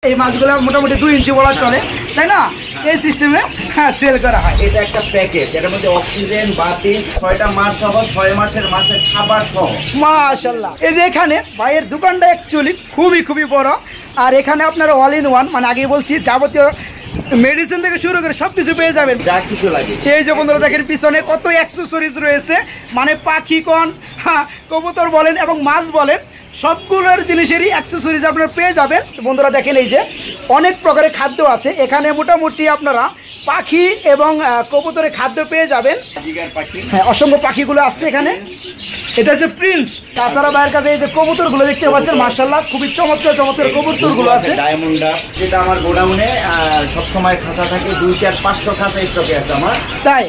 এই মাছগুলো মোটামুটি 2 ইঞ্চি বলা চলে, তাই না? এই সিস্টেমে সেল করা হয়। এটা একটা প্যাকেজ, এটার মধ্যে অক্সিজেন, বাতি, 6টা মাছ সহ 6 মাসের মাছের খাবার সহ। মাশাআল্লাহ। এই যে এখানে ভাইয়ের দোকানটা অ্যাকচুয়ালি খুবই বড়, আর এখানে আপনার অল ইন ওয়ান, মানে আগে বলছি যাবতীয় মেডিসিন থেকে শুরু করে সবকিছু পেয়ে যাবেন, যা কিছু লাগে। এই যে বন্ধুরা দেখেন পিছনে কত অ্যাক্সেসরিজ রয়েছে, মানে পাখি কন, কবুতর বলেন এবং মাছ বলেন, সবগুলোর জিনিসেরই অ্যাক্সেসরিজ আপনারা পেয়ে যাবেন। বন্ধুরা দেখেন এই যে অনেক প্রকারের খাদ্য আছে এখানে, মোটামুটি আপনারা পাখি এবং কবুতরের খাদ্য পেয়ে যাবেন। হ্যাঁ, অসংখ্য পাখিগুলো আসছে এখানে। এটা হচ্ছে প্রিন্স। তাছাড়া বাইরের কাছে এই যে কবুতরগুলো দেখতে পাচ্ছেন, মাশাআল্লাহ খুবই চমৎকার কবুতরগুলো আছে। ডায়মন্ডা, যেটা আমার গোডাউনে সব সময় খাঁচা থাকে, 2-4-500 খাঁচা স্টকে আছে আমার। তাই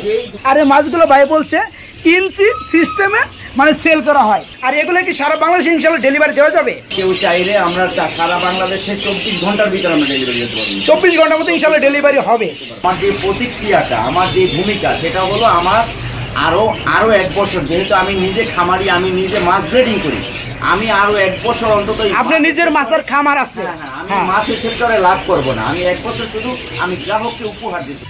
আর এই মাছগুলো ভাই বলছে ইঞ্চি সিস্টেমে মানে সেল করা হয়। আর এগুলো কি সারা বাংলাদেশে ইনশাআল্লাহ ডেলিভারি দেওয়া যাবে? কেউ চাইলে আমরা সারা বাংলাদেশে 24 ঘন্টার ভিতরে আমরা ডেলিভারি দিতে পারবো। 24 ঘন্টার মধ্যে ইনশাআল্লাহ ডেলিভারি হবে। আমার যে প্রতিক্রিয়াটা, আমার যে ভূমিকা, সেটা হলো আমার আরো 1 বছর, যেহেতু আমি নিজে খামারি, আমি নিজে মাছ ব্রিডিং করি, আমি আরো 1 বছর অন্তত। আপনার নিজের মাছের খামার আছে? আমি মাছের সেক্টরে লাভ করব না, আমি 1 বছর শুধু আমি গ্রাহককে উপহার দিচ্ছি।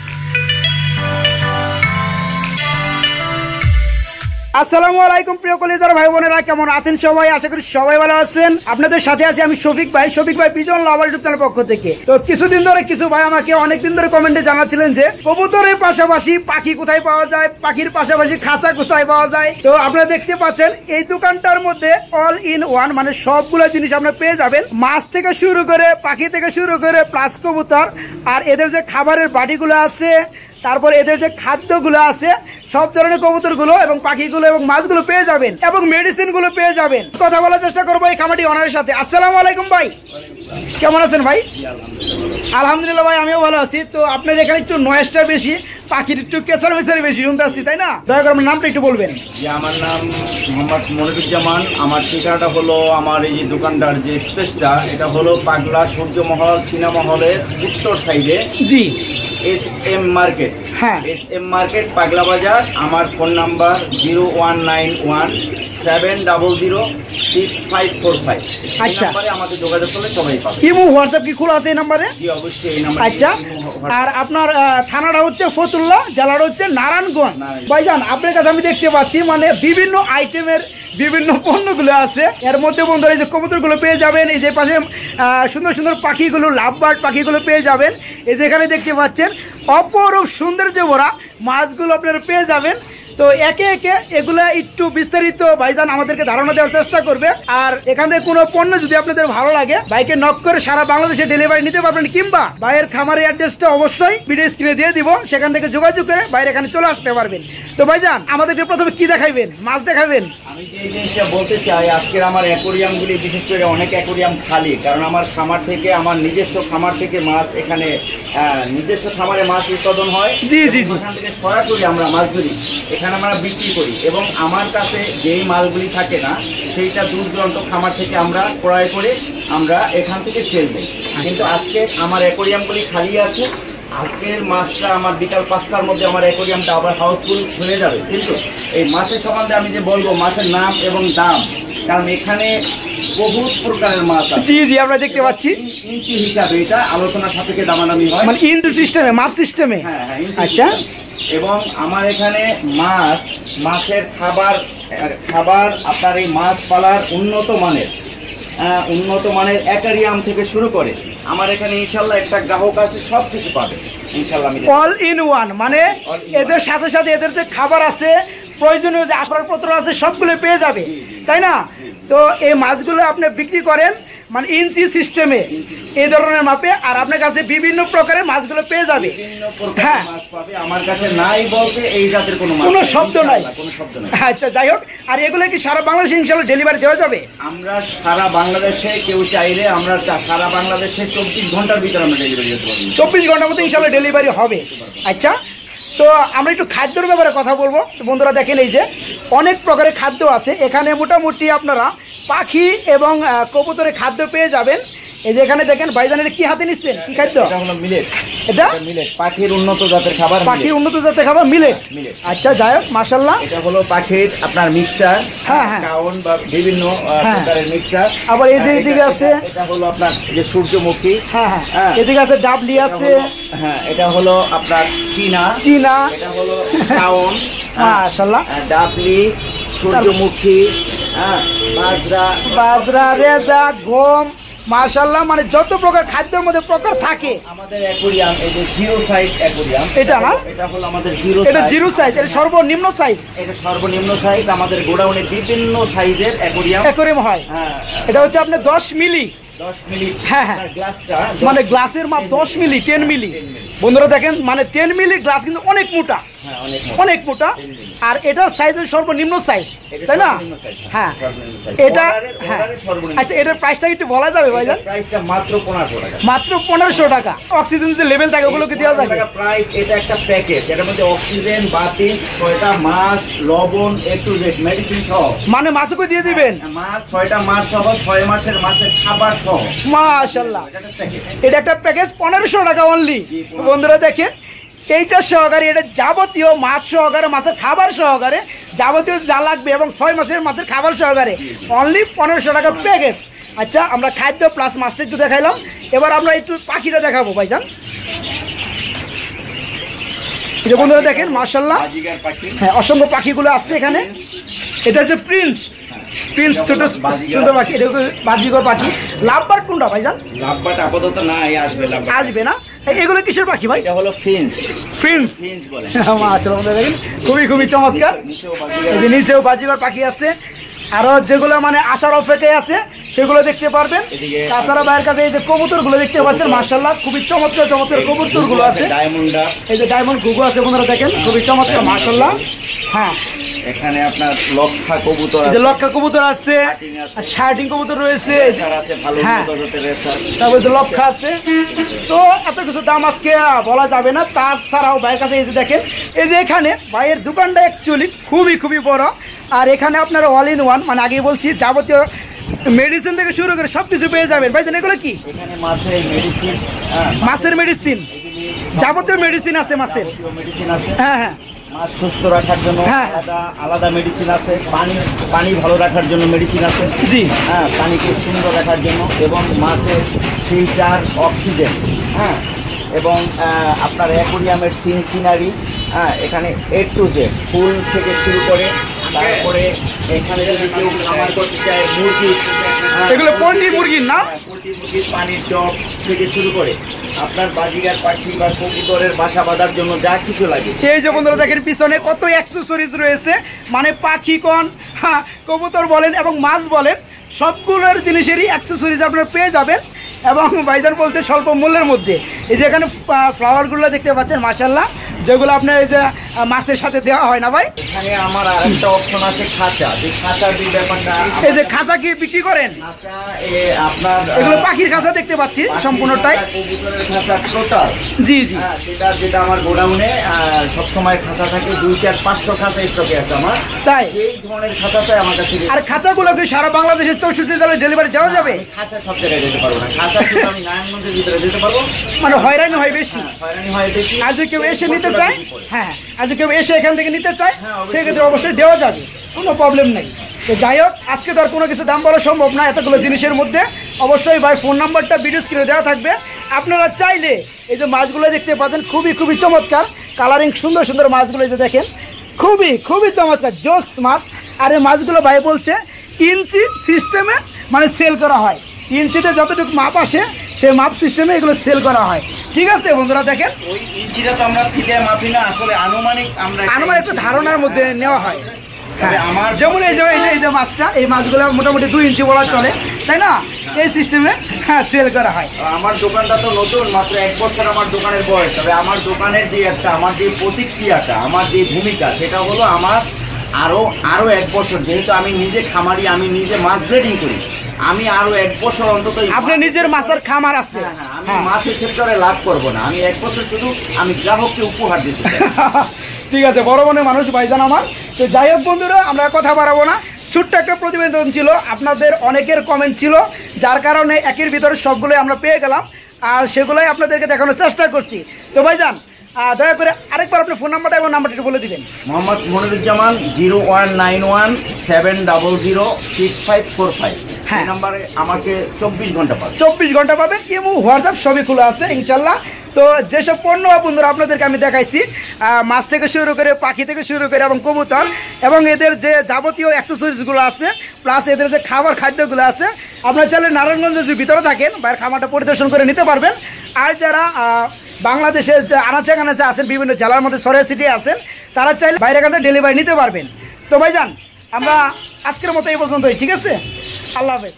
আসসালামু আলাইকুম প্রিয় কলিজার ভাই বোনেরা, কেমন আছেন সবাই? আশা করি সবাই ভালো আছেন। আপনাদের সাথে আছি আমি শফিক ভাই পিজন লাভার ইউটিউব চ্যানেল পক্ষ থেকে। তো কিছুদিন ধরে কিছু ভাই আমাকে অনেকদিন ধরে কমেন্টে জানাচ্ছিলেন যে কবুতরের পাশাপাশি পাখি কোথায় পাওয়া যায়, পাখির পাশাপাশি খাঁচা কোথায় পাওয়া যায়। তো আপনারা দেখতে পাচ্ছেন এই দোকানটার মধ্যে অল ইন ওয়ান, মানে সবগুলো জিনিস আপনারা পেয়ে যাবেন, মাছ থেকে শুরু করে পাখি থেকে শুরু করে প্লাস কবুতর, আর এদের যে খাবারের বাটিগুলো আছে, তারপর এদের যে খাদ্যগুলো আছে, সব ধরনের কবুতরগুলো এবং পাখিগুলো এবং মাছগুলো পেয়ে যাবেন এবং মেডিসিন গুলো পেয়ে যাবেন। কথা বলার চেষ্টা করবো এই খামারটি ওনারের সাথে। আসসালামু আলাইকুম ভাই, কেমন আছেন ভাই? আলহামদুলিল্লাহ ভাই, আমিও ভালো আছি। তো আপনার এখানে একটু নয়েজটা বেশি, পাখির একটু কেসার মেসার বেশি শুনতে আসছি, তাই না? দয়া করে আমার নামটা একটু বলবেন। আমার নাম মোহাম্মদ মনিরুজ্জামান। আমার ঠিকানাটা হলো, আমার এই যে দোকানটার যে স্পেসটা, এটা হলো পাগলা সূর্যমহল সিনেমা হলের উত্তর সাইডে। জি, SM মার্কেট। হ্যাঁ, SM মার্কেট, পাগলা বাজার। আমার ফোন নাম্বার 0191-700-6545। আচ্ছা, আমাদের যোগাযোগ করলে সবাই পাবে। ইমো হোয়াটসঅ্যাপ কি খোলা আছে এই নাম্বারে? জি অবশ্যই এই নাম্বার। আচ্ছা, আর আপনার থানাটা হচ্ছে ফতুল্লা, জেলাটা হচ্ছে নারায়ণগঞ্জ। ভাইজান আপনার কাছে আমি দেখতে পাচ্ছি মানে বিভিন্ন আইটেমের বিভিন্ন পণ্যগুলো আছে, এর মধ্যে বন্ধুরা এই যে কবুতরগুলো পেয়ে যাবেন, এই যে পাশে সুন্দর সুন্দর পাখিগুলো, লাভবার্ড পাখিগুলো পেয়ে যাবেন, এই যে এখানে দেখতে পাচ্ছেন অপরূপ সৌন্দর্য ভরা মাছগুলো আপনারা পেয়ে যাবেন। তো একে একে এগুলা একটু বিস্তারিত ভাইজান আমাদেরকে ধারণা দেওয়ার চেষ্টা করবে। আর এখানে কোনো পণ্য যদি আপনাদের ভালো লাগে, ভাইকে নক করে সারা বাংলাদেশে ডেলিভারি নিতে পারবেন, কিংবা ভাইয়ের খামারের অ্যাড্রেসটা অবশ্যই ভিডিও স্ক্রিনে দিয়ে দিব, সেখান থেকে যোগাযোগ করে বাইরে এখানে চলে আসতে পারবেন। তো ভাইজান আমাদেরকে প্রথমে কি দেখাইবেন? মাছ দেখাবেন? আমি যে জিনিসটা বলতে চাই, আজকের আমার অ্যাকোরিয়ামগুলি বিশেষ করে অনেক অ্যাকোরিয়াম খালি, কারণ আমার খামার থেকে, আমার নিজস্ব খামার থেকে মাছ এখানে নিজস্ব খামারে মাছ উৎপাদন হয়। জি জি, এখান থেকে সরাসরি আমরা মাছ ধরি, এখানে আমরা বিক্রি করি, এবং আমার কাছে যেই মালগুলি থাকে না, সেইটা দূর দূরান্ত খামার থেকে আমরা ক্রয় করে আমরা এখান থেকে সেল দিই। কিন্তু আজকে আমার অ্যাকোরিয়ামগুলি খালি আছে। আজকের মাছটা আমার বিকাল 5টার মধ্যে আমার অ্যাকোরিয়ামটা আবার হাউসফুল হয়ে যাবে। কিন্তু এই মাছের সম্বন্ধে আমি যে বলবো, মাছের নাম এবং দাম, কারণ এখানে বহুত প্রকারের মাছ আছে। জি জি, আমরা দেখতে পাচ্ছি ইঞ্চি হিসাবে এটা আলোচনার সাপেক্ষে দামাদামি হয়, মানে ইঞ্চি সিস্টেমে, মাছ সিস্টেমে। হ্যাঁ হ্যাঁ। আচ্ছা, এবং আমার এখানে মাছের খাবার আপনার এই মাছ পালার উন্নত মানের অ্যাকোয়ারিয়াম থেকে শুরু করে আমার এখানে ইনশাল্লাহ একটা গ্রাহক আছে, সব কিছু পাবে ইনশাল্লাহ। অল ইন ওয়ান, মানে এদের সাথে সাথে এদের যে খাবার আছে, প্রয়োজনীয় যে আসবাবপত্র আছে, সবগুলো পেয়ে যাবে, তাই না? তো এই মাছগুলো আপনি বিক্রি করেন মানে ইঞ্চি সিস্টেমে, এই ধরনের মাপে, আর আপনার কাছে বিভিন্ন প্রকারের মাছগুলো পেয়ে যাবে। হ্যাঁ, আমার কাছে নাই বলতে এই জাতের কোনো শব্দ নাই। আচ্ছা, যাই হোক, আর এগুলো কি সারা বাংলাদেশে ইনশাআল্লাহ ডেলিভারি দেওয়া যাবে? আমরা সারা বাংলাদেশে, কেউ চাইলে আমরা সারা বাংলাদেশে 24 ঘন্টার ভিতরে আমরা ডেলিভারি দিতে পারবো। 24 ঘন্টার মধ্যে ইনশাআল্লাহ ডেলিভারি হবে। আচ্ছা, তো আমরা একটু খাদ্যের ব্যাপারে কথা বলবো। বন্ধুরা দেখেন এই যে অনেক প্রকারের খাদ্য আছে এখানে, মোটামুটি আপনারা পাখি এবং কবুতরের খাদ্য পেয়ে যাবেন। এই যে এখানে দেখেন ভাইজানের কি হাতে নিচ্ছেন, কি খাদ্য? এটা হলো মিলেট। এটা মিলেট, পাখির উন্নত জাতের খাবার। পাখির উন্নত জাতের খাবার মিলেট। আচ্ছা, যাই হোক, মাশাআল্লাহ। এটা হলো পাখির আপনার মিক্সার, হ্যাঁ হ্যাঁ, কাউন বা বিভিন্ন প্রকারের মিক্সার। আবার এই যে এদিকে আছে, এটা হলো আপনার যে সূর্যমুখী। হ্যাঁ হ্যাঁ, এদিকে আছে ডাবলি আছে। হ্যাঁ, এটা হলো আপনার চীনা। এটা হলো কাউন, মাশাআল্লাহ। ডাবলি, সূর্যমুখী, বাজরা, রেজা, গম, মাশাআল্লাহ। মানে যত প্রকার খাদ্যের মধ্যে প্রকার থাকে। আমাদের অ্যাকোরিয়াম, এই যে জিরো সাইজ অ্যাকোরিয়াম, এটা না, এটা হলো আমাদের জিরো সাইজ। এটা জিরো সাইজ, এটা সর্বনিম্ন সাইজ। এটা সর্বনিম্ন সাইজ। আমাদের গোডাউনে বিভিন্ন সাইজের অ্যাকোরিয়াম হয়। হ্যাঁ, এটা হচ্ছে আপনার 10 মিলি। 10 মিলি। হ্যাঁ হ্যাঁ, গ্লাসটা মানে গ্লাসের মাপ 10 মিলি, 10 মিলি। বন্ধুরা দেখেন, মানে 10 মিলি গ্লাস কিন্তু অনেক মোটা, অনেক মোটা। আর এটার সাইজের সর্বনিম্ন সাইজ, তাই না? হ্যাঁ, এটা হ্যাঁ। আচ্ছা, এটার প্রাইসটা একটু বলা যাবে ভাইজান? প্রাইসটা মাত্র 1500 টাকা। মাত্র 1500 টাকা। অক্সিজেন যে লেভেল থাকে ওগুলো কি দেওয়া যাবে? প্রাইস, এটা একটা প্যাকেজ। এটার মধ্যে অক্সিজেন, বাতি, 6টা মাছ, লবণ, A to Z মেডিসিন সহ। মানে মাছও দিয়ে দিবেন? মাছ 6টা মাছ সহ, 6 মাসের মাছের খাবার সহ। মাশাআল্লাহ, এটা একটা প্যাকেজ 1500 টাকা অনলি। বন্ধুরা দেখেন, এইটা সহকারে, এটা যাবতীয় মাছ সহকারে, মাছের খাবার সহকারে, যাবতীয় যা লাগবে এবং 6 মাসের মাছের খাবার সহকারে অনলি 1500 টাকা প্যাকেজ। আচ্ছা, আমরা খাদ্য প্লাস মাছটা একটু দেখাইলাম। এবার আমরা একটু পাখিটা দেখাবো ভাইজান। যে বন্ধুরা দেখেন, মাশাআল্লাহ, হ্যাঁ, অসংখ্য পাখিগুলো আসছে এখানে। এটা হচ্ছে প্রিন্স, ছোট সুন্দর পাখি। এটা বাজিগর পাখি। লাভবার্ড কোনটা ভাইজান? লাভবার্ড আপাতত নাই, আসবে না। এগুলো কিসের পাখি ভাই? এটা হলো ফিন্স বলে। মাশাআল্লাহ, দেখেন খুবই চমৎকার। এই যে নিচেও বাজিগর পাখি আছে। আরো যেগুলো মানে আসার অপেক্ষায় আছে সেগুলো দেখতে পারবেন। তাছাড়া ভাইয়ের কাছে এই যে কবুতর গুলো দেখতে পাচ্ছেন, মাশাআল্লাহ, খুবই চমৎকার কবুতর গুলো আছে। এই যে ডায়মন্ড ঘুঘু আছে, বন্ধুরা দেখেন, খুবই চমৎকার, মাশাআল্লাহ। হ্যাঁ, এখানে আপনার লক্ষা কবুতর আছে, লক্ষা কবুতর আছে, শার্টিং কবুতর রয়েছে। হ্যাঁ, তারপরে যে লক্ষা আছে। তো এত কিছু দাম আজকে বলা যাবে না। তাছাড়াও ভাইয়ের কাছে এই যে দেখেন, এই যে এখানে ভাইয়ের দোকানটা অ্যাকচুয়ালি খুবই বড়। আর এখানে আপনারা অল ইন ওয়ান, মানে আগে বলছি, যাবতীয় মেডিসিন থেকে শুরু করে সবকিছু পেয়ে যাবেন। ভাইজান এগুলো কি? এখানে মাছের মেডিসিন, যাবতীয় মেডিসিন আছে মাছের। হ্যাঁ হ্যাঁ, মাছ সুস্থ রাখার জন্য আলাদা মেডিসিন আছে। পানি ভালো রাখার জন্য মেডিসিন আছে। জি হ্যাঁ, পানিকে সুন্দর রাখার জন্য, এবং মাছের ফিল্টার, অক্সিজেন, হ্যাঁ, এবং আপনার অ্যাকোরিয়ামের সিনারি। হ্যাঁ, এখানে A to Z ফুল থেকে শুরু করে, তারপরে এখানে যদি কেউ খামার করতে চায়, মুরগি, এগুলো পোল্ট্রি মুরগির না? পোল্ট্রি মুরগির পানির টব থেকে শুরু করে আপনার বাজিগার পাখি বা কবুতরের বাসা বাঁধার জন্য যা কিছু লাগে। এই যে বন্ধুরা দেখেন, পিছনে কত অ্যাক্সেসরিজ রয়েছে। মানে পাখি কোন, হ্যাঁ, কবুতর বলেন এবং মাছ বলেন, সবগুলোর জিনিসেরই অ্যাক্সেসরিজ আপনারা পেয়ে যাবেন। এবং ভাইজান বলছে স্বল্প মূল্যের মধ্যে। এই যে এখানে ফ্লাওয়ারগুলো দেখতে পাচ্ছেন, মাশাআল্লাহ, যেগুলো আপনার এই যে মাছের সাথে দেওয়া হয় না ভাই? এখানে আমার আরেকটা অপশন আছে, খাঁচা। যে খাঁচার যে ব্যাপারটা, এই যে খাঁচা কি বিক্রি করেন? খাঁচা আপনার এগুলো পাখির খাঁচা দেখতে পাচ্ছি সম্পূর্ণটাই। কবুতরের খাঁচা টোটাল। জি, যেটা আমার গোডাউনে সবসময় খাঁচা থাকে, 2-4-500 খাঁচা স্টকে আছে আমার। তাই এই ধরনের খাঁচা চাই আমার কাছে। আর খাঁচাগুলো কি সারা বাংলাদেশের 64 জেলায় ডেলিভারি দেওয়া যাবে? খাঁচা সব জায়গায় যেতে পারবো না। খাঁচা শুধু আমি নারায়ণগঞ্জের ভিতরে যেতে পারবো। মানে হয়রানি হয় বেশি। হয়রানি হয় বেশি। আর যদি কেউ এসে নিতে চায়, হ্যাঁ, আর যদি কেউ এসে এখান থেকে নিতে চায়, সেক্ষেত্রে অবশ্যই দেওয়া যাবে, কোনো প্রবলেম নেই। তো যাই হোক, আজকে তো আর কোনো কিছু দাম বলা সম্ভব না এতগুলো জিনিসের মধ্যে। অবশ্যই ভাই ফোন নাম্বারটা ভিডিও স্ক্রিনে দেওয়া থাকবে। আপনারা চাইলে এই যে মাছগুলো দেখতে পাচ্ছেন, খুবই চমৎকার কালারিং, সুন্দর মাছগুলো যে দেখেন, খুবই চমৎকার জোস মাছ। আর এই মাছগুলো ভাই বলছে ইঞ্চি সিস্টেমে মানে সেল করা হয়। ইঞ্চিতে যতটুকু মাপ আসে সেই মাপ সিস্টেমে এগুলো সেল করা হয়। ঠিক আছে বন্ধুরা দেখেন, ওই ইঞ্চিটা তো আমরা ফিলে মাপি না, আসলে আনুমানিক একটা ধারণার মধ্যে নেওয়া হয়। আমার যেমন এই যে মাছটা, এই মাছগুলো মোটামুটি 2 ইঞ্চি বলা চলে, তাই না? এই সিস্টেমে হ্যাঁ সেল করা হয়। আমার দোকানটা তো নতুন, মাত্র 1 বছর আমার দোকানের বয়স। তবে আমার দোকানের যে আমার যে প্রতিক্রিয়াটা, আমার যে ভূমিকা, সেটা হলো আমার আরো 1 বছর। যেহেতু আমি নিজে খামারি, আমি নিজে মাছ ব্রিডিং করি, আমি আরো 1 বছর অন্তত আপনি নিজের মাছের খামার আছে? আমি মাছের সেক্টরে লাভ করব না, আমি 1 বছর শুধু আমি গ্রাহককে উপহার দিতে চাই। ঠিক আছে, বড় মনের মানুষ ভাইজান আমার। তো যাই হোক বন্ধুরা, আমরা কথা বাড়াবো না, ছোট্ট একটা প্রতিবেদন ছিল, আপনাদের অনেকের কমেন্ট ছিল, যার কারণে একের ভিতরে সবগুলোই আমরা পেয়ে গেলাম, আর সেগুলোই আপনাদেরকে দেখানোর চেষ্টা করছি। তো ভাইজান দয়া করে আরেকবার আপনার ফোন নাম্বারটা এবং নাম্বারটা বলে দিবেন। মোহাম্মদ মনিরুজ্জামান 0191-700-6545। হ্যাঁ, এই নাম্বারে আমাকে 24 ঘন্টা পাবেন। 24 ঘন্টা পাবেন, ইমো হোয়াটসঅ্যাপ সবই খোলা আছে ইনশাল্লাহ। তো যেসব পণ্য বন্ধুরা আপনাদেরকে আমি দেখাইছি, মাছ থেকে শুরু করে, পাখি থেকে শুরু করে এবং কবুতর, এবং এদের যে যাবতীয় অ্যাক্সেসরিজগুলো আছে, প্লাস এদের যে খাবার খাদ্যগুলো আছে, আপনারা চাইলে নারায়ণগঞ্জের যে ভিতরে থাকেন বাইরের খামারটা পরিদর্শন করে নিতে পারবেন। আর যারা বাংলাদেশের যে আনাচে কানাচে আছেন, বিভিন্ন জেলার মধ্যে সরিয়ে ছিটিয়ে আছেন, তারা চাইলে বাইরে এখান থেকে ডেলিভারি নিতে পারবেন। তো ভাইজান আমরা আজকের মতো এই পর্যন্তই, ঠিক আছে? আল্লাহ হাফেজ।